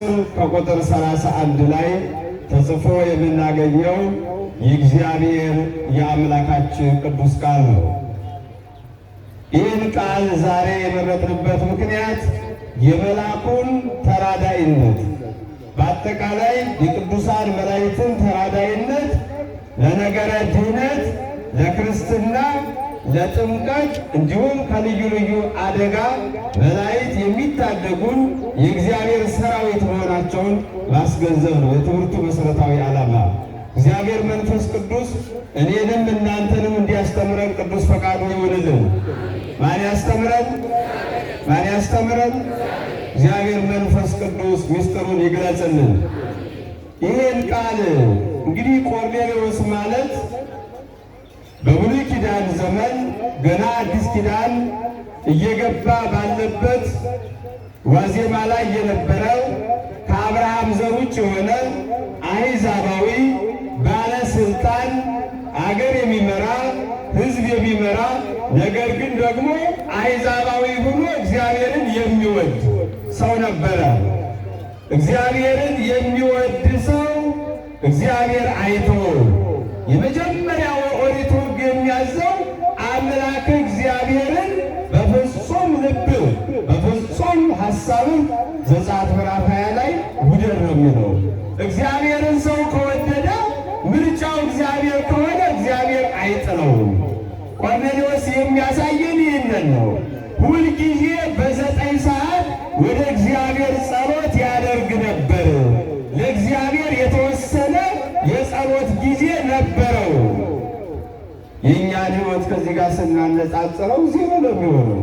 ከቁጥር 31 ላይ ተጽፎ የምናገኘው የእግዚአብሔር የአምላካችን ቅዱስ ቃል ነው። ይህን ቃል ዛሬ የመረጥንበት ምክንያት የመልአኩን ተራዳኢነት፣ በአጠቃላይ የቅዱሳን መላእክትን ተራዳኢነት ለነገረ ድኅነት፣ ለክርስትና፣ ለጥምቀት እንዲሁም ከልዩ ልዩ አደጋ መላእክት የሚታደጉን የእግዚአብሔር ሰራዊት መሆናቸውን ማስገንዘብ ነው የትምህርቱ መሰረታዊ ዓላማ። እግዚአብሔር መንፈስ ቅዱስ እኔንም እናንተንም እንዲያስተምረን ቅዱስ ፈቃዱ ይሁንልን። ማን ያስተምረን? ማን ያስተምረን? እግዚአብሔር መንፈስ ቅዱስ ምስጢሩን ይግለጽልን። ይህን ቃል እንግዲህ ቆርኔሌዎስ ማለት በብሉይ ኪዳን ዘመን ገና አዲስ ኪዳን እየገባ ባለበት ዋዜማ ላይ የነበረው ከአብርሃም ዘር ውጭ የሆነ አሕዛባዊ ባለስልጣን፣ አገር የሚመራ ሕዝብ የሚመራ ነገር ግን ደግሞ አሕዛባዊ ሆኖ እግዚአብሔርን የሚወድ ሰው ነበረ። እግዚአብሔርን የሚወድ ሰው እግዚአብሔር አይተወውም። የመጀመሪያው ኦሪት ሕግ የሚያዘው አምላክ እግዚአብሔርን በፍጹም ልብ በፍጹም ሐሳብ ዘጸአት ምዕራፍ 20 ላይ ውደድ ነው የሚለው። እግዚአብሔርን ሰው ከወደደ ምርጫው እግዚአብሔር ከሆነ እግዚአብሔር አይጥለውም። ቆርኔሌዎስ የሚያሳየን ይህንን ነው። ሁልጊዜ በ9 ሰዓት ወደ እግዚአብሔር ጸሎት ያደርግ ነበር። ለእግዚአብሔር የተወሰነ የጸሎት ጊዜ ነበረው። የእኛን ሕይወት ከዚህ ጋር ስናነጻጽረው ዜሮ ነው የሚሆነው።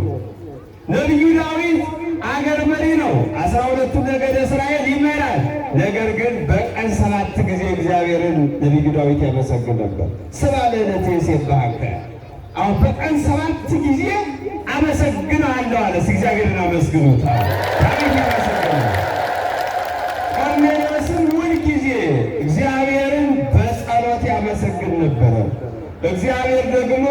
ነቢዩ ዳዊት አገር መሪ ነው። 12ቱን ነገደ እስራኤል ይመራል። ነገር ግን በቀን 7 ጊዜ እግዚአብሔርን ነቢዩ ዳዊት ያመሰግን ነበር። ስብሐ ለዕለተ ይሴብሐከ፣ አሁን በቀን 7 ጊዜ አመሰግናለሁ አለ። እግዚአብሔርን አመስግኑት። ዳዊት ያመሰግናል። ቆርኔሌዎስም ሁልጊዜ እግዚአብሔርን በጸሎት ያመሰግን ነበረ። እግዚአብሔር ደግሞ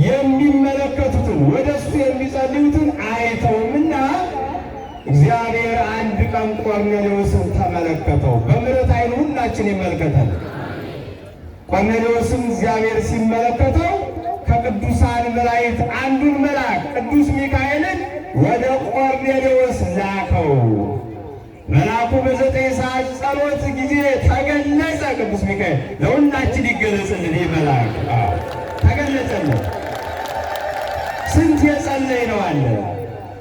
የሚመለከቱትን ወደ እሱ የሚጸልዩትን አይተውምና እግዚአብሔር አንድ ቀን ቆርኔሌዎስን ተመለከተው። በምሕረት ዓይኑ ሁላችን ይመልከታል። ቆርኔሌዎስም እግዚአብሔር ሲመለከተው ከቅዱሳን መላእክት አንዱን መልአክ ቅዱስ ሚካኤልን ወደ ቆርኔሌዎስ ላከው። መልአኩ በ9 ሰዓት ጸሎት ጊዜ ተገለጸ። ቅዱስ ሚካኤል ለሁላችን ይገለጽልን። ይህ መልአክ ተገለጸልን። ስንት የጸለይ ነው አለ፣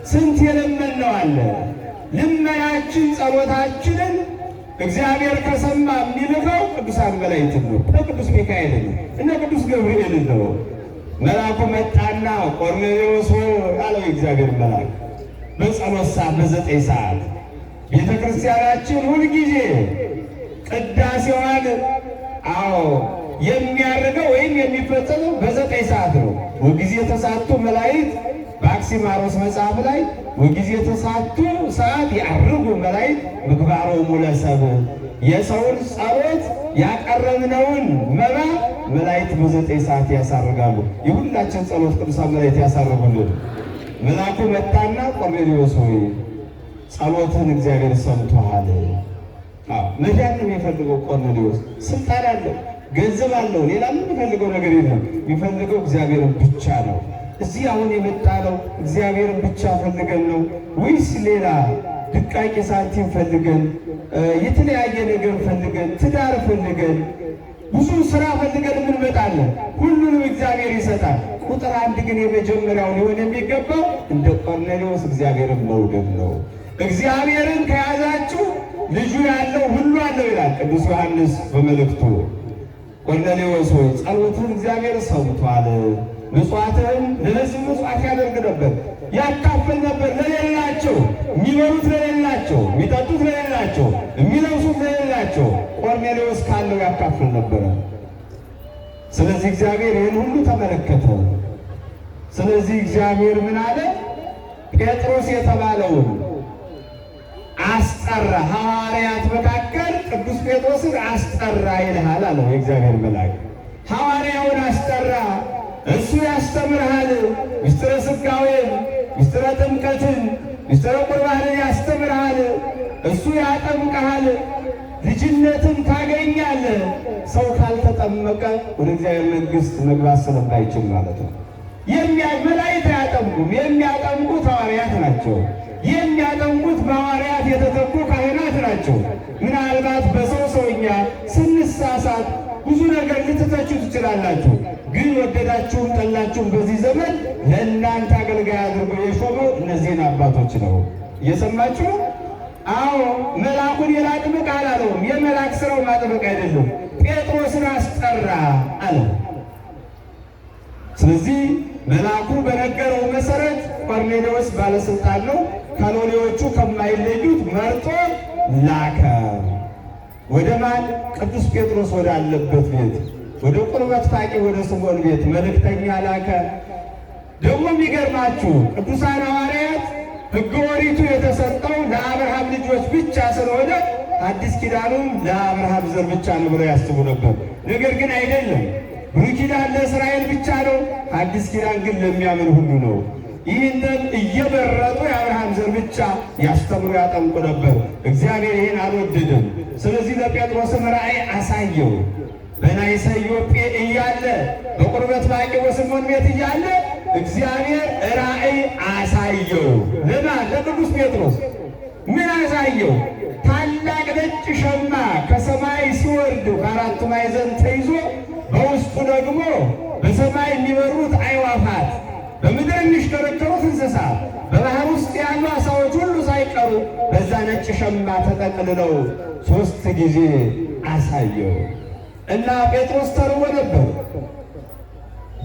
ስንት የለመን ነው አለ። ልመናችን ጸሎታችንን እግዚአብሔር ከሰማ የሚልከው ቅዱሳን መላእክትን ነው። ቅዱስ ሚካኤልን እነ ቅዱስ ገብርኤልን ነው። መልአኩ መጣና ቆርኔሌዎስ አለው የእግዚአብሔር መልአክ በጸሎት ሰዓት በ9 ሰዓት ቤተ ክርስቲያናችን ሁልጊዜ ቅዳሴዋን የሚያደርገው ወይም የሚፈጸመው በ9 ሰዓት ነው። ወጊዜ ተሳቱ መላእክት በአክሲማሮስ መጽሐፍ ላይ ወጊዜ ተሳቱ ሰዓት ያርጉ መላእክት ምግባሮሙ ለሰብእ፣ የሰውን ጸሎት ያቀረብነውን መባ መላእክት በ9 ሰዓት ያሳርጋሉ። የሁላችን ጸሎት ቅዱሳን መላእክት ያሳርጉልን። መልአኩ መጣና ቆርኔሌዎስ ሆይ ጸሎትን እግዚአብሔር ሰምቶሃል። መዳን ነው የሚፈልገው ቆርኔሌዎስ። ስልጣን አለው፣ ገንዘብ አለው፣ ሌላ ምን የሚፈልገው ነገር የለም። የሚፈልገው እግዚአብሔርን ብቻ ነው። እዚህ አሁን የመጣነው እግዚአብሔርን ብቻ ፈልገን ነው ወይስ ሌላ ድቃቂ ሳንቲም ፈልገን፣ የተለያየ ነገር ፈልገን፣ ትዳር ፈልገን፣ ብዙ ስራ ፈልገን እንመጣለን? ሁሉንም እግዚአብሔር ይሰጣል። ቁጥር 1 ግን የመጀመሪያው ሊሆን የሚገባው እንደ ቆርኔሌዎስ እግዚአብሔርን መውደድ ነው። እግዚአብሔርን ከያዛችሁ ልጁ ያለው ሁሉ አለው ይላል ቅዱስ ዮሐንስ በመልእክቱ። ቆርኔሌዎስ ሆይ ጸሎትን እግዚአብሔር ሰምቷል። ምጽዋትህን ለሕዝብ ምጽዋት ያደርግ ነበር፣ ያካፍል ነበር ለሌላቸው፣ የሚበሉት ለሌላቸው፣ የሚጠጡት ለሌላቸው፣ የሚለብሱት ለሌላቸው። ቆርኔሌዎስ ካለው ያካፍል ነበረ። ስለዚህ እግዚአብሔር ይህን ሁሉ ተመለከተ። ስለዚህ እግዚአብሔር ምን አለ? ጴጥሮስ የተባለውን አስጠራ። ሐዋርያት መካከል ቅዱስ ጴጥሮስን አስጠራ ይልሃል አለው የእግዚአብሔር መልአክ። ሐዋርያውን አስጠራ። እሱ ያስተምርሃል። ምስጢረ ሥጋዌን፣ ምስጢረ ጥምቀትን፣ ምስጢረ ቁርባንን ያስተምርሃል። እሱ ያጠምቅሃል፣ ልጅነትን ታገኛለህ። ሰው ካልተጠመቀ ወደ እግዚአብሔር መንግሥት መግባት ስለማይችል ማለት ነው። መላእክት አያጠምቁም። የሚያጠምቁት ሐዋርያት ናቸው። የሚያጠምቁት በሐዋርያት የተተኩ ካህናት ናቸው። ምናልባት በሰው ሰውኛ ስንሳሳት ብዙ ነገር ልትተቹ ትችላላችሁ። ግን ወደዳችሁም ጠላችሁም በዚህ ዘመን ለእናንተ አገልጋይ አድርጎ የሾመው እነዚህን አባቶች ነው። እየሰማችሁ? አዎ መልአኩን የላጥምቅ አላለውም። የመልአክ ስራው ማጥመቅ አይደለም። ጴጥሮስን አስጠራ አለው። ስለዚህ መልአኩ በነገረው መሰረት ቆርኔሌዎስ ባለስልጣን ነው። ከሎሌዎቹ ከማይለዩት መርጦ ላከ። ወደ ማን? ቅዱስ ጴጥሮስ ወዳለበት ቤት፣ ወደ ቁርበት ፋቂ ወደ ስምዖን ቤት መልእክተኛ ላከ። ደግሞ የሚገርማችሁ ቅዱሳን ሐዋርያት ሕገ ኦሪቱ የተሰጠው ለአብርሃም ልጆች ብቻ ስለሆነ አዲስ ኪዳኑም ለአብርሃም ዘር ብቻ ነው ብለው ያስቡ ነበር። ነገር ግን አይደለም። ብሉይ ኪዳን ለእስራኤል ብቻ ነው፣ አዲስ ኪዳን ግን ለሚያምን ሁሉ ነው። ይህንን እየመረጡ የአብርሃም ዘር ብቻ ያስተምሩ ያጠምቁ ነበር። እግዚአብሔር ይህን አልወደደም። ስለዚህ ለጴጥሮስም ራእይ አሳየው። በናይሰ ኢዮጴ እያለ በቁርበት ፋቂ ወስምዖን ቤት እያለ እግዚአብሔር ራእይ አሳየው። ለማን? ለቅዱስ ጴጥሮስ። ምን አሳየው? ታላቅ ነጭ ሸማ ከሰማይ ሲወርድ በአራቱ ማዕዘን ተይዞ በውስጡ ደግሞ በሰማይ የሚበሩት አዕዋፋት፣ በምድር የሚሽከረከሩት እንስሳት፣ በባህር ውስጥ ያሉ ዓሣዎች ሁሉ ሳይቀሩ በዛ ነጭ ሸማ ተጠቅልለው 3 ጊዜ አሳየው እና ጴጥሮስ ተርቦ ነበር።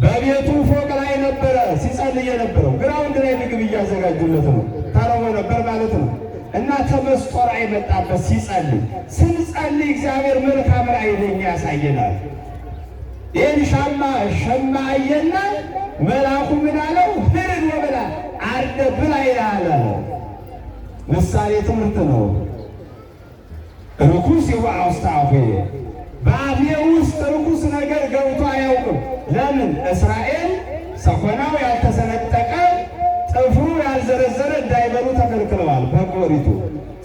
በቤቱ ፎቅ ላይ ነበረ ሲጸልይ የነበረው። ግራውንድ ላይ ምግብ እያዘጋጁለት ነው። ተርቦ ነበር ማለት ነው። እና ተመስጦ ራእይ መጣበት ሲጸልይ። ስንጸልይ እግዚአብሔር መልካም ራእይ ለኛ ያሳየናል። ይህን ሸማ አየና መልአኩ ምን አለው? ሂድ ወብላ አርደ ብላ ይላል። ምሳሌ ትምህርት ነው። ርኩስ ይውዓ ውስተ አፉየ፣ በአፌ ውስጥ ርኩስ ነገር ገብቶ አያውቅም። ለምን? እስራኤል ሰኮናው ያልተሰነጠቀ ጥፍሩ ያልዘረዘረ እንዳይበሉ ተከልክለዋል በሕገ ኦሪቱ።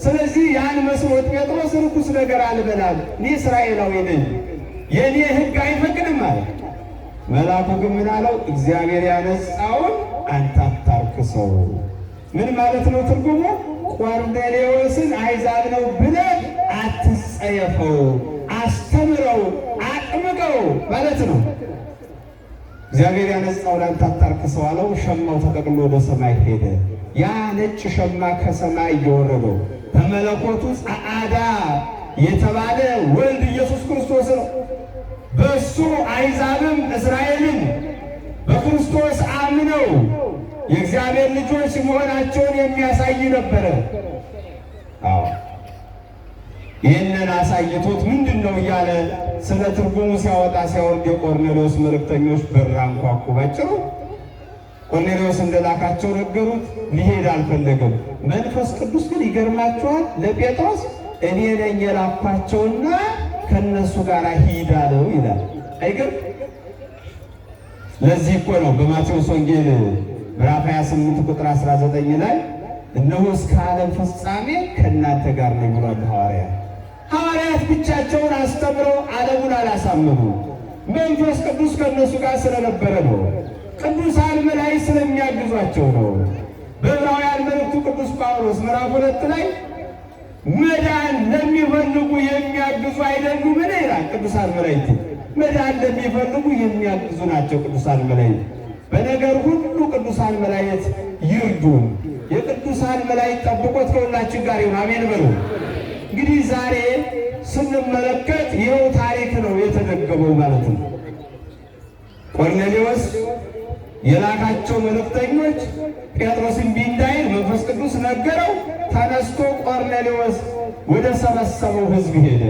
ስለዚህ ያን መስሎት ጴጥሮስ ርኩስ ነገር አልበላም፣ እኔ እስራኤላዊ ነኝ፣ የእኔ ሕግ አይፈቅድም አለ። መልአኩ ግን ምን አለው? እግዚአብሔር ያነጻውን አንተ አታርክሰው። ምን ማለት ነው ትርጉሙ? ቆርኔሌዎስን አሕዛብ ነው ብለህ አትጸየፈው፣ አስተምረው፣ አጥምቀው ማለት ነው። እግዚአብሔር ያነጻውን አንተ አታርክሰው አለው። ሸማው ተጠቅሎ ወደ ሰማይ ሄደ። ያ ነጭ ሸማ ከሰማይ እየወረደው በመለኮቱ ጸዓዳ የተባለ ወልድ ኢየሱስ ክርስቶስ ነው። በእሱ አሕዛብም እስራኤልም በክርስቶስ አምነው የእግዚአብሔር ልጆች መሆናቸውን የሚያሳይ ነበረ። አዎ ይህንን አሳይቶት ምንድን ነው እያለ ስለ ትርጉሙ ሲያወጣ ሲያወርድ የቆርኔሌዎስ መልእክተኞች በር አንኳኩ። ባጭሩ ቆርኔሌዎስ እንደላካቸው ነገሩት። ሊሄድ አልፈለገም። መንፈስ ቅዱስ ግን ይገርማቸዋል ለጴጥሮስ እኔ ነኝ የላኳቸውና ከነሱ ጋር ሂድ አለው ይላል። አይገርም? ለዚህ እኮ ነው በማቴዎስ ወንጌል ምዕራፍ 28 ቁጥር 19 ላይ እነሆ እስከ ዓለም ፍጻሜ ከእናንተ ጋር ነኝ ብሏል ሐዋርያት። ሐዋርያት ብቻቸውን አስተምረው ዓለሙን አላሳመኑ። መንፈስ ቅዱስ ከእነሱ ጋር ስለነበረ ነው። ቅዱሳን መላእክት ስለሚያግዟቸው ነው። በዕብራውያን መልእክቱ ቅዱስ ጳውሎስ ምዕራፍ 2 ላይ መዳን ለሚፈልጉ የሚያግዙ አይደሉም ምን ይላል? ቅዱሳን መላእክት መዳን ለሚፈልጉ የሚያግዙ ናቸው ቅዱሳን መላእክት። በነገር ሁሉ ቅዱሳን መላእክት ይርዱን። የቅዱሳን መላእክት ጠብቆት ከሁላችን ጋር ይሁን። አሜን በሉ። እንግዲህ ዛሬ ስንመለከት ይኸው ታሪክ ነው የተደገመው ማለት ነው። ቆርኔሌዎስ የላካቸው መልእክተኞች ጴጥሮስን ቢንዳይል መንፈስ ቅዱስ ነገረው። ተነስቶ ቆርኔሌዎስ ወደ ሰበሰበው ሕዝብ ሄደ።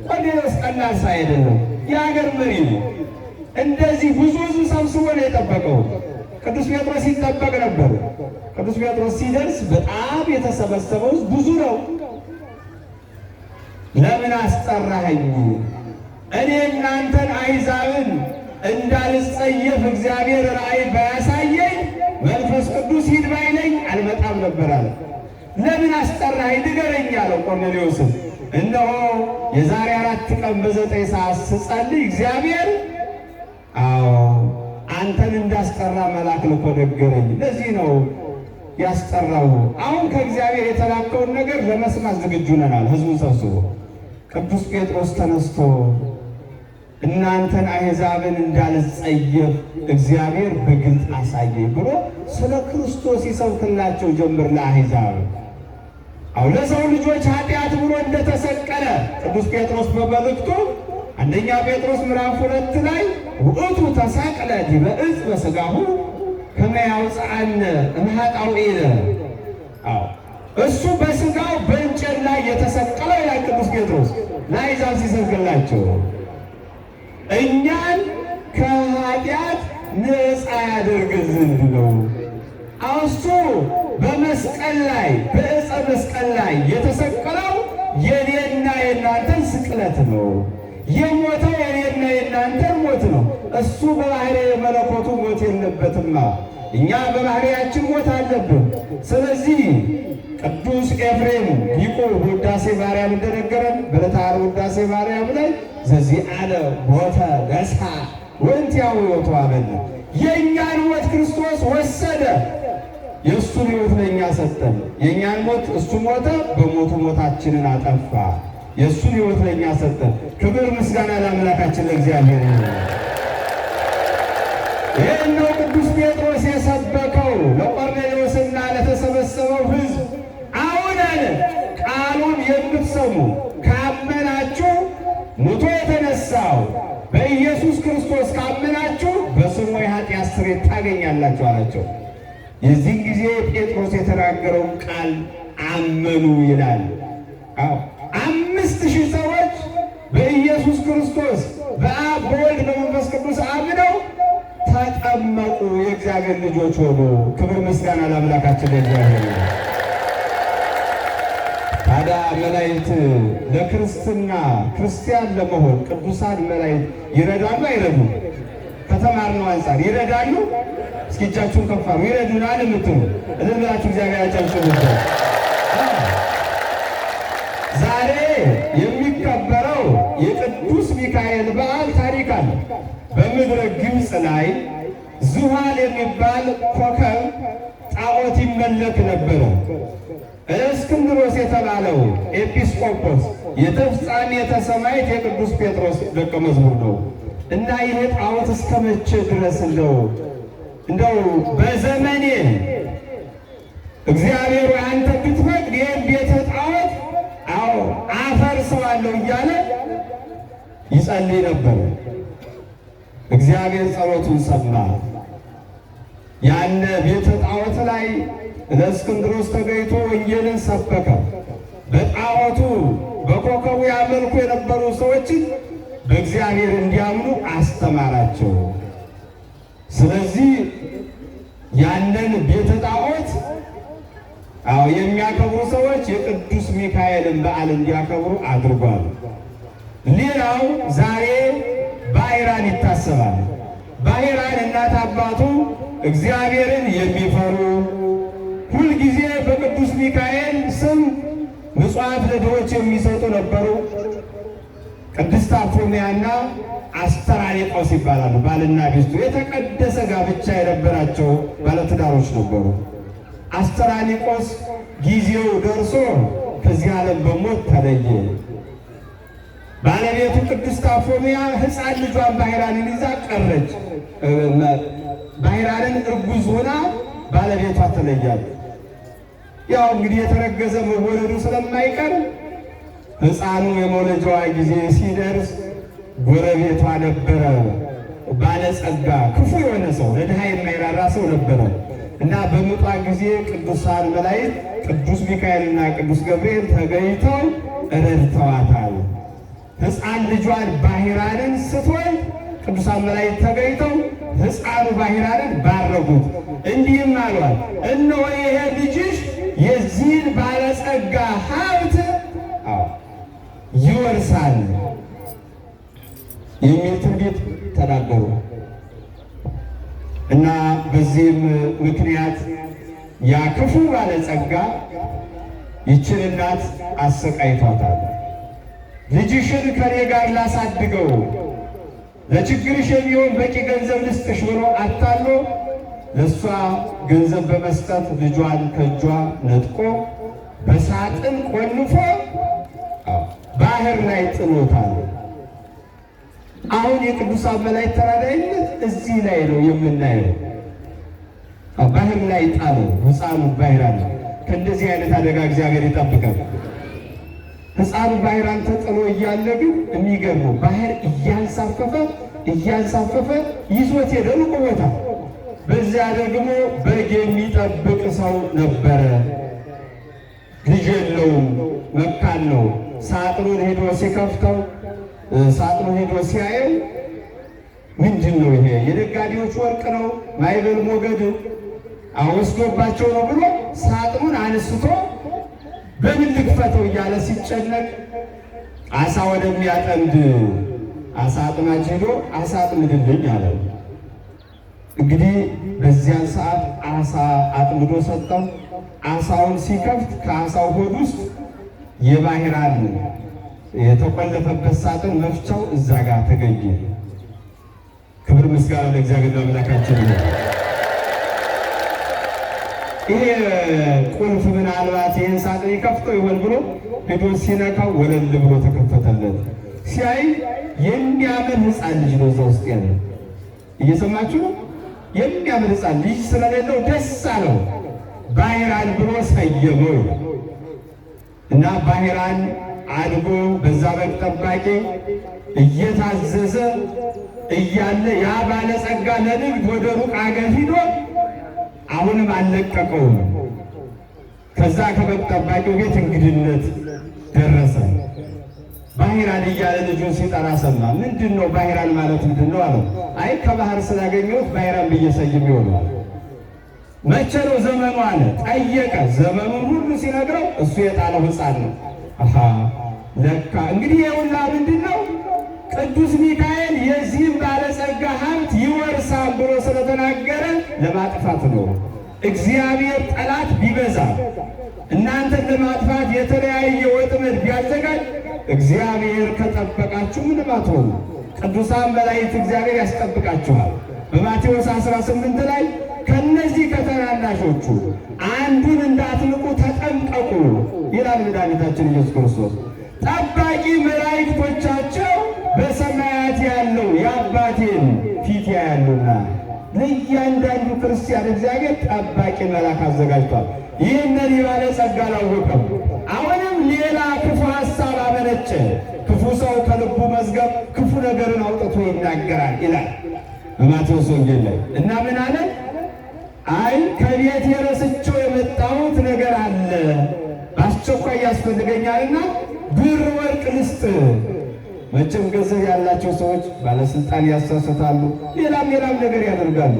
ቆርኔሌዎስ ቀላል ሰው አይደለም፣ የሀገር መሪ ነው። እንደዚህ ብዙ ሕዝብ ሰብስቦ ነው የጠበቀው። ቅዱስ ጴጥሮስ ይጠበቅ ነበር። ቅዱስ ጴጥሮስ ሲደርስ በጣም የተሰበሰበው ሕዝብ ብዙ ነው። ለምን አስጠራኸኝ? እኔ እናንተን አሕዛብን እንዳልጸየፍ እግዚአብሔር ራእይ ባያሳየኝ መንፈስ ቅዱስ ሂድ ባይለኝ አልመጣም ነበር አለ። ለምን አስጠራኸኝ ንገረኝ አለው ቆርኔሌዎስን። እነሆ የዛሬ 4 ቀን በ9 ሰዓት ስጸልይ እግዚአብሔር አንተን እንዳስጠራ መልአክ ልኮ ነገረኝ። ለዚህ ነው ያስጠራው። አሁን ከእግዚአብሔር የተላከውን ነገር ለመስማት ዝግጁ ነናል። ህዝቡን ሰብስቦ ቅዱስ ጴጥሮስ ተነስቶ እናንተን አሕዛብን እንዳልጸየፍ እግዚአብሔር በግልጥ አሳየኝ ብሎ ስለ ክርስቶስ ይሰብክላቸው ጀምር ለአሕዛብ። አሁን ለሰው ልጆች ኃጢአት ብሎ እንደተሰቀለ ቅዱስ ጴጥሮስ በመልእክቱ አንደኛ ጴጥሮስ ምዕራፍ 2 ላይ ውእቱ ተሰቅለ ዲበ ዕፅ በሥጋሁ ከመ ያውፅአነ እምኃጣውኢነ። እሱ በሥጋው በእንጨት ላይ የተሰቀለው ይላል ቅዱስ ጴጥሮስ ለአሕዛብ ሲሰብክላቸው እኛን ከኃጢአት ነፃ ያደርግ ዘንድ ነው። እሱ በመስቀል ላይ በዕፀ መስቀል ላይ የተሰቀለው የኔና የእናንተን ስቅለት ነው። የሞተው የኔና የእናንተን ሞት ነው። እሱ በባህርይ መለኮቱ ሞት የለበትማ። እኛ በባህርያችን ሞት አለብን። ስለዚህ ቅዱስ ኤፍሬም ሊቁ ውዳሴ ማርያም እንደነገረን በዕለተ ዓርብ ውዳሴ ማርያም ላይ ዘዚአነ ሞተ ነሣ ወእንቲአሁ ሕይወቱ አበነ። የእኛን ሞት ክርስቶስ ወሰደ፣ የእሱን ሕይወት ለእኛ ሰጠን። የእኛን ሞት እሱ ሞተ፣ በሞቱ ሞታችንን አጠፋ። የእሱን ሕይወት ለእኛ ሰጠን። ክብር ምስጋና ለአምላካችን ለእግዚአብሔር ይሁን። ይህን ነው ቅዱስ ጴጥሮስ የሰበከው ለቆርኔሌዎስና ለተሰበሰበው ሕዝብ። አሁን አለ ቃሉን የምትሰሙ ካመናችሁ ሙቶ የተነሳው በኢየሱስ ክርስቶስ ካመናችሁ በስሙ የኃጢአት ስርየት ታገኛላችሁ አላቸው። የዚህ ጊዜ ጴጥሮስ የተናገረውን ቃል አመኑ ይላል። 5000 ሰዎች በኢየሱስ ክርስቶስ በአብ በወልድ በመንፈስ ቅዱስ አምነው ተጠመቁ፣ የእግዚአብሔር ልጆች ሆኑ። ክብር ምስጋና ለአምላካችን ለእግዚአብሔር። ታዲያ መላእክት ለክርስትና ክርስቲያን ለመሆን ቅዱሳን መላእክት ይረዳሉ አይረዱም? ከተማርነው አንጻር ይረዳሉ? እስኪ እጃችሁን ከፍ አድርጉ። ይረዱናል የምትሉ እልል ብላችሁ እግዚአብሔር ያጨብጭቡበት። ዛሬ የሚከበረው የቅዱስ ሚካኤል በዓል ታሪክ አለ። በምድረ ግብፅ ላይ ዙሃል የሚባል ኮከብ ጣዖት ይመለክ ነበረ። እስክንድሮስ የተባለው ኤጲስቆጶስ የተፍጻሜተ ሰማዕት የቅዱስ ጴጥሮስ ደቀ መዝሙር ነው እና ይህ ጣዖት እስከ መቼ ድረስ እንደው በዘመኔ እግዚአብሔር አንተ ብትፈቅድ ይህን ቤተ ጣዖት አፈርሰዋለሁ እያለ ይጸልይ ነበር። እግዚአብሔር ጸሎቱን ሰማ። ያነ ቤተ ጣዖት ላይ ለእስክንድሮስ ተገኝቶ ወንጌልን ሰበከ። በጣዖቱ በኮከቡ ያመልኩ የነበሩ ሰዎችን በእግዚአብሔር እንዲያምኑ አስተማራቸው። ስለዚህ ያንን ቤተ ጣዖት የሚያከብሩ ሰዎች የቅዱስ ሚካኤልን በዓል እንዲያከብሩ አድርጓል። ሌላው ዛሬ ባሕራን ይታሰባል። ባሕራን እናት አባቱ እግዚአብሔርን የሚፈሩ ሁልጊዜ በቅዱስ ሚካኤል ስም ምጽዋት ለድሆች የሚሰጡ ነበሩ። ቅድስት አፎምያና አስተራኒቆስ ይባላሉ። ባልና ሚስቱ የተቀደሰ ጋብቻ የነበራቸው ባለትዳሮች ነበሩ። አስተራኒቆስ ጊዜው ደርሶ ከዚህ ዓለም በሞት ተለየ። ባለቤቱ ቅድስት አፎምያ ሕፃን ልጇን ባሕራንን ይዛ ቀረች። ባሕራንን እርጉዝ ሆና ባለቤቷ ተለያት። ያው እንግዲህ የተረገዘ መወለዱ ስለማይቀር ሕፃኑ የመውለጃዋ ጊዜ ሲደርስ ጎረቤቷ ነበረ፣ ባለጸጋ ክፉ የሆነ ሰው፣ ለድሃ የማይራራ ሰው ነበረ እና በምጧ ጊዜ ቅዱሳን መላእክት ቅዱስ ሚካኤልና ቅዱስ ገብርኤል ተገኝተው ረድተዋታል። ሕፃን ልጇን ባሕራንን ስትወልድ ቅዱሳን መላእክት ተገኝተው ሕፃኑ ባሕራንን ባረኩት። እንዲህም አሏት፣ እነሆ ይሄ ልጅሽ የዚህን ባለጸጋ ሀብት ይወርሳል የሚል ትንቢት ተናገሩ እና በዚህም ምክንያት ያ ክፉ ባለጸጋ ይችን እናት አሰቃይቷታል። ልጅሽን ከኔ ጋር ላሳድገው፣ ለችግርሽ የሚሆን በቂ ገንዘብ ልስጥሽ ብሎ አታሎ ለእሷ ገንዘብ በመስጠት ልጇን ከእጇ ነጥቆ በሳጥን ቆልፎ ባህር ላይ ጥሎታል። አሁን የቅዱሳን መላእክት ተራዳኢነት እዚህ ላይ ነው የምናየው። ባህር ላይ ጣለው ሕፃኑ ባህራን። ከእንደዚህ አይነት አደጋ እግዚአብሔር ይጠብቃል። ሕፃኑ ባህራን ተጥሎ እያለ ግን የሚገርመው ባህር እያንሳፈፈ ይዞት ሄደ ሩቅ ቦታ። በዚያ ደግሞ በግ የሚጠብቅ ሰው ነበረ። ልጅ የለውም፣ መካን ነው። ሳጥኑን ሄዶ ሲከፍተው ሳጥኑን ሄዶ ሲያየው ምንድን ነው ይሄ? የነጋዴዎች ወርቅ ነው፣ ማይበል ሞገድ ወስዶባቸው ነው ብሎ ሳጥኑን አንስቶ በምን ልክፈተው እያለ ሲጨነቅ አሳ ወደሚያጠምድ አሳ አጥማጅ ሄዶ አሳ አጥምድልኝ አለው። እንግዲህ በዚያን ሰዓት አሳ አጥምዶ ሰጠው። አሳውን ሲከፍት ከአሳው ሆድ ውስጥ የባህራን የተቆለፈበት ሳጥን መፍቻው እዛ ጋር ተገኘ። ክብር ምስጋና ለእግዚአብሔር አምላካችን ነው። ይሄ ቁልፍ ምናልባት ይህን ሳጥን ይከፍተው ይሆን ብሎ ሄዶ ሲነካው ወለል ብሎ ተከፈተለት። ሲያይ የሚያምር ሕፃን ልጅ ነው እዛ ውስጥ ያለ። እየሰማችሁ ነው? የሚያምር ሕፃን ልጅ ስለሌለው ደስ አለው። ባህራን ብሎ ሰየመው እና ባህራን አድጎ በዛ በግ ጠባቂ እየታዘዘ እያለ ያ ባለጸጋ ለንግድ ወደ ሩቅ አገር ሂዶ አሁንም አልለቀቀውም። ከዛ ከበግ ጠባቂው ቤት እንግድነት ደረሰ። ባህራን እያለ ልጁን ሲጠራ ሰማ። ምንድን ነው ባህራን ማለት ምንድን ነው አለው። አይ ከባህር ስላገኘሁት ባህራን ብዬ ሰይሜው ይሆናል። መቼ ነው ዘመኑ አለ። ጠየቀ። ዘመኑን ሁሉ ሲነግረው እሱ የጣለው ሕፃን ነው። ለካ እንግዲህ የውላ ምንድን ነው ቅዱስ ሚካኤል የዚህም ባለጸጋ ሀብት ይወርሳል ብሎ ስለተናገረ ለማጥፋት ነው። እግዚአብሔር ጠላት ቢበዛ እናንተን ለማጥፋት የተለያየ ወጥመድ ቢያዘጋጅ እግዚአብሔር ከጠበቃችሁ ምንም አትሆኑ። ቅዱሳን መላእክት እግዚአብሔር ያስጠብቃችኋል። በማቴዎስ 18 ላይ ከነዚህ ከተናናሾቹ አንዱን እንዳትንቁ ተጠንቀቁ ይላል መድኃኒታችን ኢየሱስ ክርስቶስ። ጠባቂ መላእክቶቻቸው በሰማያት ያለው የአባቴን ፊት ያያሉና ለእያንዳንዱ ክርስቲያን እግዚአብሔር ጠባቂ መልአክ አዘጋጅቷል። ይህንን የባለጸጋ አላወቀም። አሁንም ሌላ ክፉ ሀሳብ አመነጨ። ክፉ ሰው ከልቡ መዝገብ ክፉ ነገርን አውጥቶ ይናገራል ይላል በማቴዎስ ወንጌል ላይ እና ምን አለ? አይ ከቤት የረስቸው የመጣሁት ነገር አለ፣ በአስቸኳይ ያስፈልገኛልና ብር ወርቅ ልስጥ። መቼም ገንዘብ ያላቸው ሰዎች ባለስልጣን ያሳሰታሉ፣ ሌላም ነገር ያደርጋሉ።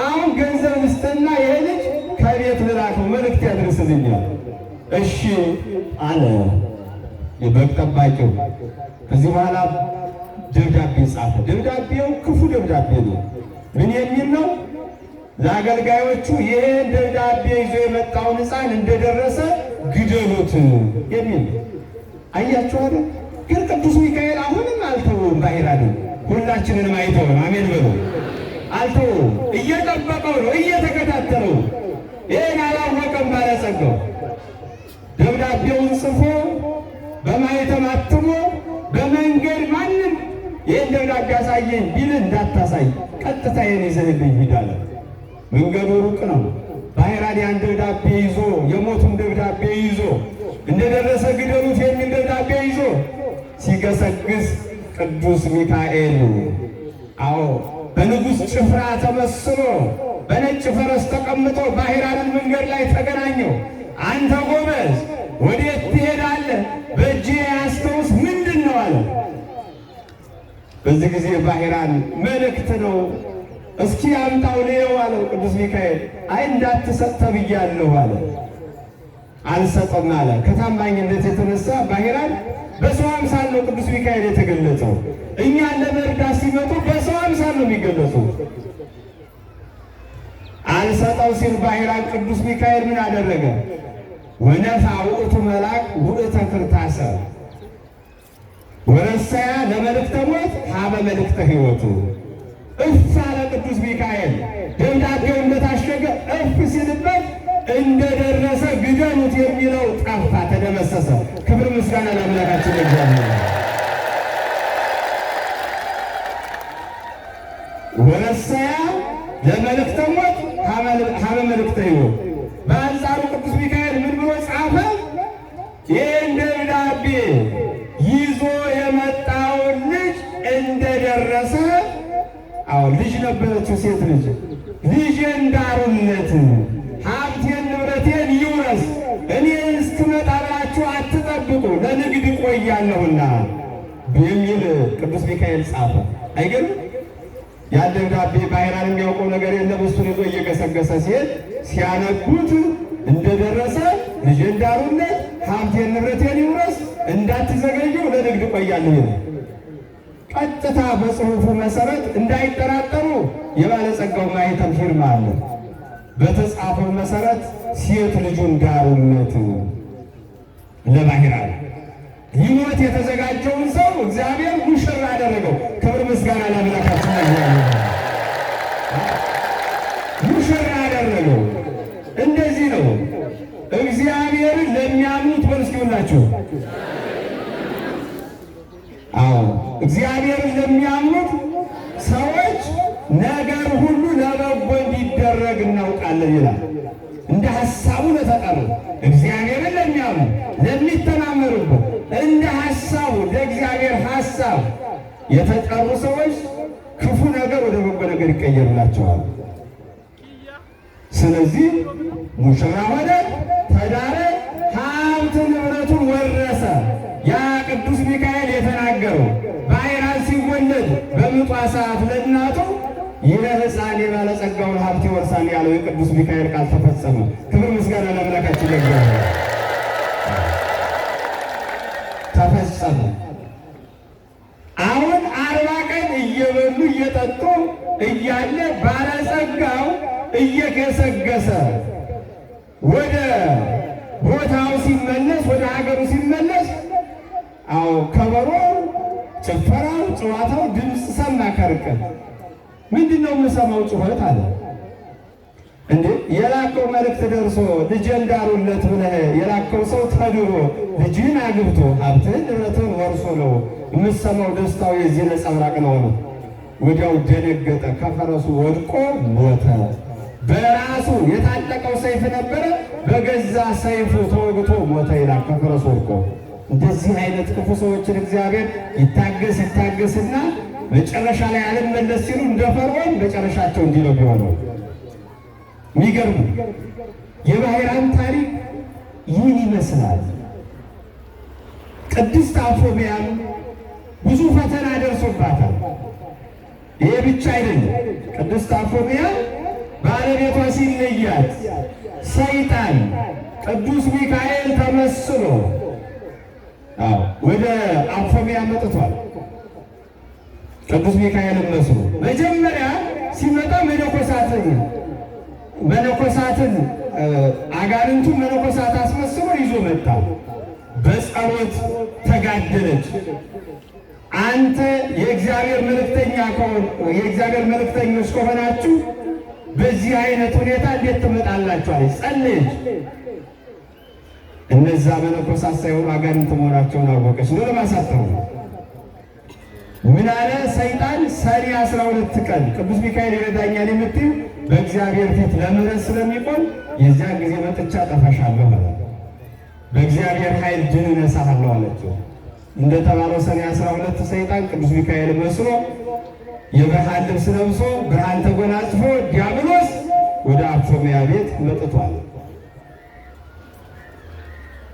አሁን ገንዘብ ልስጥና ይሄ ልጅ ከቤት ልላከው መልእክት ያደርስልኛል። እሺ አለ የበግ ጠባቂው። ከዚህ በኋላ ደብዳቤ ጻፈ። ደብዳቤው ክፉ ደብዳቤ ነው። ምን የሚል ነው? ለአገልጋዮቹ ይህን ደብዳቤ ይዞ የመጣውን ሕፃን እንደደረሰ ግደሉት የሚል አያችሁ አይደል? ግን ቅዱስ ሚካኤል አሁንም አልተወውም። ባህራንን ሁላችንንም አይተውም። አሜን በሉ። አልተወውም። እየጠበቀው ነው፣ እየተከታተለው። ይህን አላወቀም ባለጸጋው። ደብዳቤውን ጽፎ በማኅተም አትሞ በመንገድ ማንም ይህን ደብዳቤ አሳየኝ ቢል እንዳታሳይ፣ ቀጥታ ይህን ይዘህልኝ ሂድ አለ። መንገዱ ሩቅ ነው። ባህራን ያን ደብዳቤ ይዞ የሞቱን ደብዳቤ ይዞ እንደደረሰ ግደሉት የሚል ደብዳቤ ይዞ ሲገሰግስ ቅዱስ ሚካኤል በንጉሥ ጭፍራ ተመስሎ በነጭ ፈረስ ተቀምጦ ባህራንን መንገድ ላይ ተገናኘው። አንተ ጎበዝ ወዴት ትሄዳለህ? በእጅ ያዝከውስ ምንድን ነው አለ። በዚህ ጊዜ ባህራን መልእክት ነው፣ እስኪ አምጣው ልየው አለው። ቅዱስ ሚካኤል አይ እንዳትሰጥ ተብያለሁ አለ። አልሰጠም አለ። ከታማኝነት የተነሳ ባህራን በሰው አምሳል ነው ቅዱስ ሚካኤል የተገለጸው። እኛን ለመርዳት ሲመጡ በሰው አምሳል ነው የሚገለጹት። አልሰጠው ሲል ባህራን ቅዱስ ሚካኤል ምን አደረገ? ወነፋ ውእቱ መልአክ ውእተ ክርታሰ ወረሰያ ለመልእክተ ሞት ሀበ መልእክተ ሕይወቱ። እፍ አለ ቅዱስ ሚካኤል። ደብዳቤው እንደታሸገ እፍ ሲልበት እንደደረሰ ግደሉት የሚለው ጠፋ፣ ተደመሰሰ። ክብር ምስጋና ለአምላካችን ለእግዚአብሔር። ወረሰያ ለመልእክተ ሞት ሀበ መልእክተ ሕይወት። በአንጻሩ ቅዱስ ሚካኤል ምን ብሎ ጻፈ? ይህን ደብዳቤ ይዞ የመጣውን ልጅ እንደደረሰ፣ አሁን ልጅ ነበረችው ሴት ልጅ፣ ልጄን ዳሩለት፣ ሀብቴን ንብረቴን ይውረስ፣ እኔ እስክመጣ ብላችሁ አትጠብቁ፣ ለንግድ ቆያለሁና የሚል ቅዱስ ሚካኤል ጻፈ። አይገርም? ያን ደብዳቤ ባሕራን የሚያውቀው ነገር የለም። እሱን ይዞ እየገሰገሰ ሲሄድ ሲያነቡት እንደደረሰ ልጄን ዳሩለት፣ ሀብቴን ንብረቴን ይውረስ፣ እንዳትዘገዩ ለንግድ ቆያለሁ ይላል። ቀጥታ በጽሑፉ መሰረት እንዳይጠራጠሩ የባለጸጋው ማኅተም ፊርማ አለ። በተጻፈው መሰረት ሴት ልጁን ዳሩለት ለባሕራን። ሊሞት የተዘጋጀውን ሰው እግዚአብሔር ሙሽራ አደረገው። ክብር ምስጋና ለአምላካችን እግዚአብሔር። ሙሽራ አደረገው። እንደዚህ ነው እግዚአብሔርን ለሚያምኑት በርስኪውላችሁ። አዎ እግዚአብሔርን ለሚያምኑት ሰዎች ነገር ሁሉ ለበጎ እንዲደረግ እናውቃለን ይላል። እንደ ሐሳቡ ለተጠሩ እግዚአብሔርን ለሚያምኑ ለሚተማመኑበት እንደ ሐሳቡ ለእግዚአብሔር ሐሳብ የተጠሩ ሰዎች ክፉ ነገር ወደ በጎ ነገር ይቀየርላቸዋል። ስለዚህ ሙሽራ ሆነ፣ ተዳረ፣ ሀብት ንብረቱን ወረሰ። ያ ቅዱስ ሚካኤል የተናገረው ባሕራን ሲወለድ በምጧ ሰዓት ለእናቱ ይህ ሕፃን የባለጸጋውን ሀብት ይወርሳል ያለው የቅዱስ ሚካኤል ቃል ተፈጸመ። ክብር ምስጋና ለአምላካችን ለእግዚአብሔር። ተፈጸመ። አሁን 40 ቀን እየበሉ እየጠጡ እያለ ባለጸጋው እየገሰገሰ ወደ ቦታው ሲመለስ፣ ወደ ሀገሩ ሲመለስ፣ አዎ ከበሮ፣ ጭፈራው፣ ጨዋታው ድምፅ ሰማ ከርቀት። ምንድን ነው የምሰማው ጩኸት አለ። እንዴ የላከው መልእክት ደርሶ ልጄን ዳሩለት ብለህ የላከው ሰው ተድሮ ልጅህን አግብቶ ሀብትህን ንብረትህን ወርሶ ነው የምሰማው። ደስታው የዚህ ነጸብራቅ ነው። ወዲያው ደነገጠ፣ ከፈረሱ ወድቆ ሞተ። በራሱ የታጠቀው ሰይፍ ነበረ፣ በገዛ ሰይፉ ተወግቶ ሞተ ይላል፣ ከፈረሱ ወድቆ። እንደዚህ አይነት ክፉ ሰዎችን እግዚአብሔር ይታገስና መጨረሻ ላይ አልመለስ ሲሉ እንደ ፈርዖን መጨረሻቸው እንዲህ ነው ቢሆነው። የሚገርሙ የባሕራን ታሪክ ይህን ይመስላል። ቅድስት አፎምያም ብዙ ፈተና ደርሶባታል። ይሄ ብቻ አይደለም። ቅድስት አፎምያ ባለቤቷ ሲለያት ሰይጣን ቅዱስ ሚካኤል ተመስሎ ወደ አፎምያ መጥቷል። ቅዱስ ሚካኤልን መስሎ መጀመሪያ ሲመጣ መነኮሳትን አጋንንቱ መነኮሳት አስመስሎ ይዞ መጣ። በጸሎት ተጋደለች። አንተ የእግዚአብሔር መልእክተኞች ከሆናችሁ በዚህ አይነት ሁኔታ እንዴት ትመጣላችሁ አለች። ጸለየች። እነዛ መነኮሳት ሳይሆኑ አጋንንት መሆናቸውን አወቀች። ነው ለማሳተሩ ምን አለ ሰይጣን? ሰኔ 12 ቀን ቅዱስ ሚካኤል ይረዳኛል የምትይው በእግዚአብሔር ፊት ለምሕረት ስለሚቆም የዚያን ጊዜ መጥቻ ጠፋሻለሁ ማለት በእግዚአብሔር ኃይል ድል እነሳለሁ አለችው። እንደተባለው ሰኔ 12 ሰይጣን ቅዱስ ሚካኤል መስሎ የብርሃን ልብስ ለብሶ ብርሃን ተጎናጽፎ ዲያብሎስ ወደ አፎምያ ቤት መጥቷል።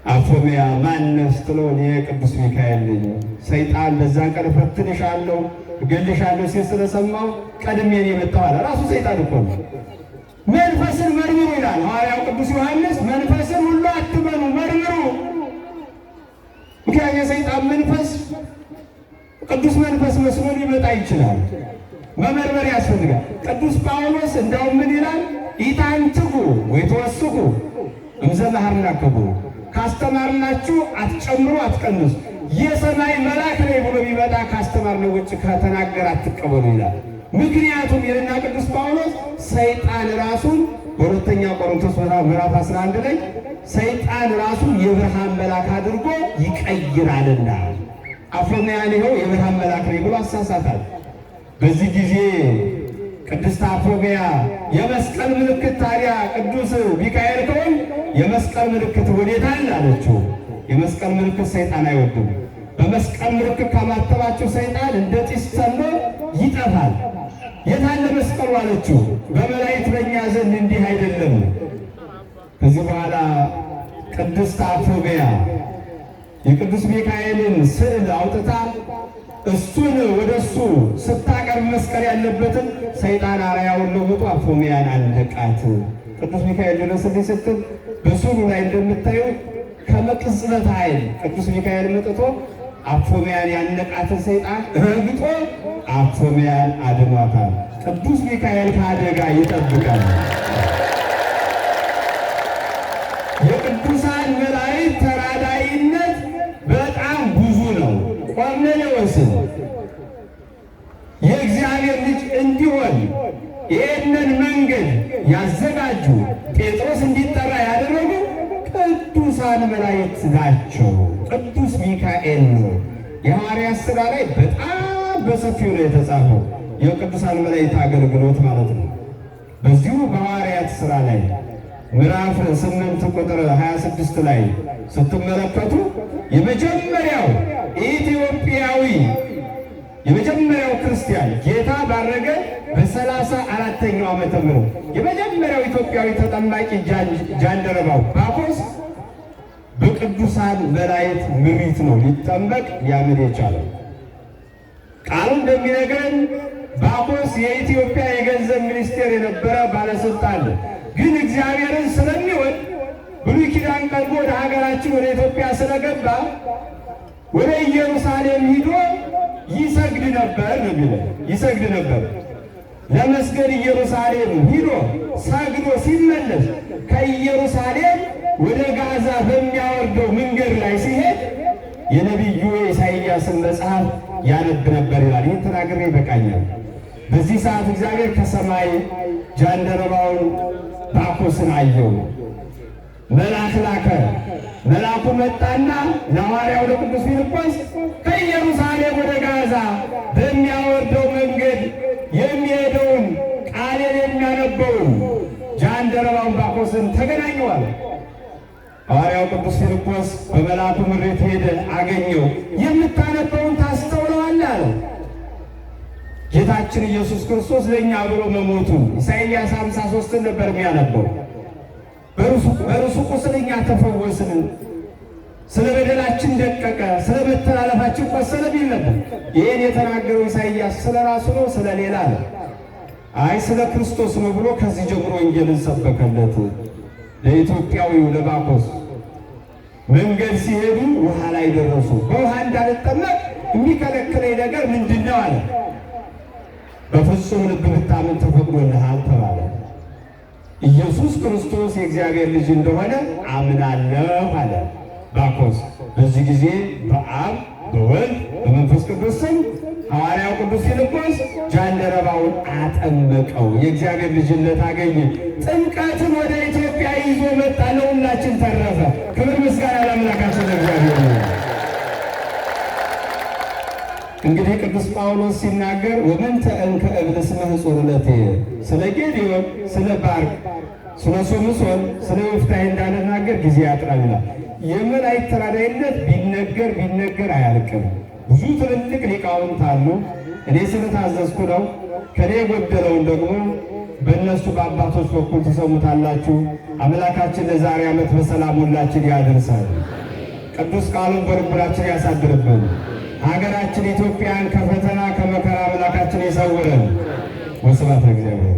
አፎምያ ማነው ስትለው እኔ ቅዱስ ሚካኤል ነኝ። ሰይጣን በዛን ቀን እፈትንሻለሁ እገልሻለሁ ሲል ስለሰማው ቀድሜ ነው የመጣሁ አለ። ራሱ ሰይጣን እኮ ነው። መንፈስን መርምሩ ይላል ሐዋርያው ቅዱስ ዮሐንስ። መንፈስን ሁሉ አትመኑ፣ መርምሩ። ምክንያቱም የሰይጣን መንፈስ ቅዱስ መንፈስ መስሎ ሊመጣ ይችላል። መመርመር ያስፈልጋል። ቅዱስ ጳውሎስ እንዳውም ምን ይላል? ኢታንትጉ ወይተወስኩ እምዘመሃርናክሙ ካስተማርናችሁ አትጨምሩ አትቀንሱ። የሰማይ መልአክ ነኝ ብሎ ቢመጣ ካስተማርነው ውጭ ከተናገረ አትቀበሉ ይላል። ምክንያቱም ይልና ቅዱስ ጳውሎስ ሰይጣን ራሱን በሁለተኛ ቆሮንቶስ ምዕራፍ 11 ላይ ሰይጣን ራሱን የብርሃን መልአክ አድርጎ ይቀይራልና አፎምያን ይኸው የብርሃን መልአክ ነኝ ብሎ አሳሳታል። በዚህ ጊዜ ቅድስት አፎምያ የመስቀል ምልክት ታዲያ ቅዱስ ሚካኤል ከሆን የመስቀል ምልክት ወዴት አለ አለችው። የመስቀል ምልክት ሰይጣን አይወድም። በመስቀል ምልክት ካማተባቸው ሰይጣን እንደ ጢስ ተኖ ይጠፋል። የታለ መስቀሉ አለችው። በመላእክት በእኛ ዘንድ እንዲህ አይደለም። ከዚህ በኋላ ቅድስት አፎምያ የቅዱስ ሚካኤልን ስዕል አውጥታ እሱን ወደ እሱ ስታቀርብ መስቀል ያለበትን ሰይጣን አርአያውን ለውጦ አፎምያን አነቃት። ቅዱስ ሚካኤል ድረስልኝ ስትል በስዕሉ ላይ እንደምታዩ ከመቅጽበት ኃይል ቅዱስ ሚካኤል መጥቶ አፎምያን ያነቃትን ሰይጣን ረግጦ አፎምያን አድኗታል። ቅዱስ ሚካኤል ከአደጋ ይጠብቃል። የቅዱሳን መላእክት ተራዳኢነት በጣም ብዙ ነው። ቆርኔሌዎስን የእግዚአብሔር ልጅ እንዲሆን ይህንን መንገድ ያዘጋጁ ጴጥሮስ እንዲጠራ ያደረጉ ቅዱሳን መላእክት ናቸው። ቅዱስ ሚካኤል ነው። የሐዋርያት ሥራ ላይ በጣም በሰፊው ነው የተጻፈው የቅዱሳን መላእክት አገልግሎት ማለት ነው። በዚሁ በሐዋርያት ሥራ ላይ ምዕራፍ 8 ቁጥር 26 ላይ ስትመለከቱ የመጀመሪያው ኢትዮጵያዊ የመጀመሪያው ክርስቲያን ጌታ ባረገ በ34ኛው ዓመተ ምህረት የመጀመሪያው ኢትዮጵያዊ ተጠማቂ ጃንደረባው ባኮስ በቅዱሳን መላእክት ምሪት ነው ሊጠመቅ ሊያምን የቻለው። ቃሉ እንደሚነግረን ባኮስ የኢትዮጵያ የገንዘብ ሚኒስቴር የነበረ ባለስልጣን ነው። ግን እግዚአብሔርን ስለሚወድ ብሉይ ኪዳን ቀርቦ ወደ ሀገራችን ወደ ኢትዮጵያ ስለገባ ወደ ኢየሩሳሌም ሂዶ ይሰግድ ነበር ነው የሚለው። ይሰግድ ነበር። ለመስገድ ኢየሩሳሌም ሂዶ ሰግዶ ሲመለስ ከኢየሩሳሌም ወደ ጋዛ በሚያወርደው መንገድ ላይ ሲሄድ የነቢዩ ኢሳይያስን መጽሐፍ ያነብ ነበር ይላል። ይህን ተናግሬ ይበቃኛል። በዚህ ሰዓት እግዚአብሔር ከሰማይ ጃንደረባውን ባኮስን አየው። መልአክ ላከ። መልአኩ መጣና ለሐዋርያው ለቅዱስ ፊልጶስ ከኢየሩሳሌም ወደ ጋዛ በሚያወርደው መንገድ የሚሄደውን ቃሌን የሚያነበውን ጃንደረባውን ባኮስን ተገናኘዋል። ሐዋርያው ቅዱስ ፊልጶስ በመልአኩ ምሬት ሄደ፣ አገኘው። የምታነበውን ታስተውለዋለህ አለው። ጌታችን ኢየሱስ ክርስቶስ ለእኛ ብሎ መሞቱን ኢሳይያስ 53 ነበር የሚያነበው። በእርሱ ቁስል እኛ ተፈወስን፣ ስለ በደላችን ደቀቀ፣ ስለ መተላለፋችን ቆሰለ ቢል ነበር። ይህን የተናገረው ኢሳይያስ ስለ ራሱ ነው ስለ ሌላ ነው? አይ ስለ ክርስቶስ ነው ብሎ ከዚህ ጀምሮ ወንጌልን ሰበከለት። ለኢትዮጵያዊው ለባኮስ መንገድ ሲሄዱ ውሃ ላይ ደረሱ። በውሃ እንዳልጠመቅ የሚከለክለኝ ነገር ምንድን ነው አለ። በፍጹም ልብ ብታምን ተፈቅዶልሃል ተባለ። ኢየሱስ ክርስቶስ የእግዚአብሔር ልጅ እንደሆነ አምናለሁ አለ ባኮስ። በዚህ ጊዜ በአብ በወልድ በመንፈስ ቅዱስ ስም ሐዋርያው ቅዱስ ፊልጶስ ጃንደረባውን አጠመቀው። የእግዚአብሔር ልጅነት አገኘ። ጥምቀትን ወደ ኢትዮጵያ ይዞ መጣ። ለሁላችን ተረፈ። ክብር ምስጋና ለአምላካችን ለእግዚአብሔር ነው። እንግዲህ ቅዱስ ጳውሎስ ሲናገር ወመንተ እንከ እብል ስመ ሕጹርነቴ ስለ ጌዴዎን፣ ስለ ባርቅ፣ ስለ ሶምሶን፣ ስለ ወፍታሔ እንዳልናገር ጊዜ ያጥራል ይላል። የመላእክት ተራዳኢነት ቢነገር አያልቅም። ብዙ ትልልቅ ሊቃውንት አሉ። እኔ ስለታዘዝኩ ነው። ከኔ የጎደለውን ደግሞ በእነሱ በአባቶች በኩል ትሰሙታላችሁ። አምላካችን ለዛሬ ዓመት በሰላም ሁላችን ያደርሳል። ቅዱስ ቃሉን በልቡናችን ያሳድርብን። ሀገራችን ኢትዮጵያን ከፈተና ከመከራ አምላካችን ይሰውረን። ወስብሐት ለእግዚአብሔር።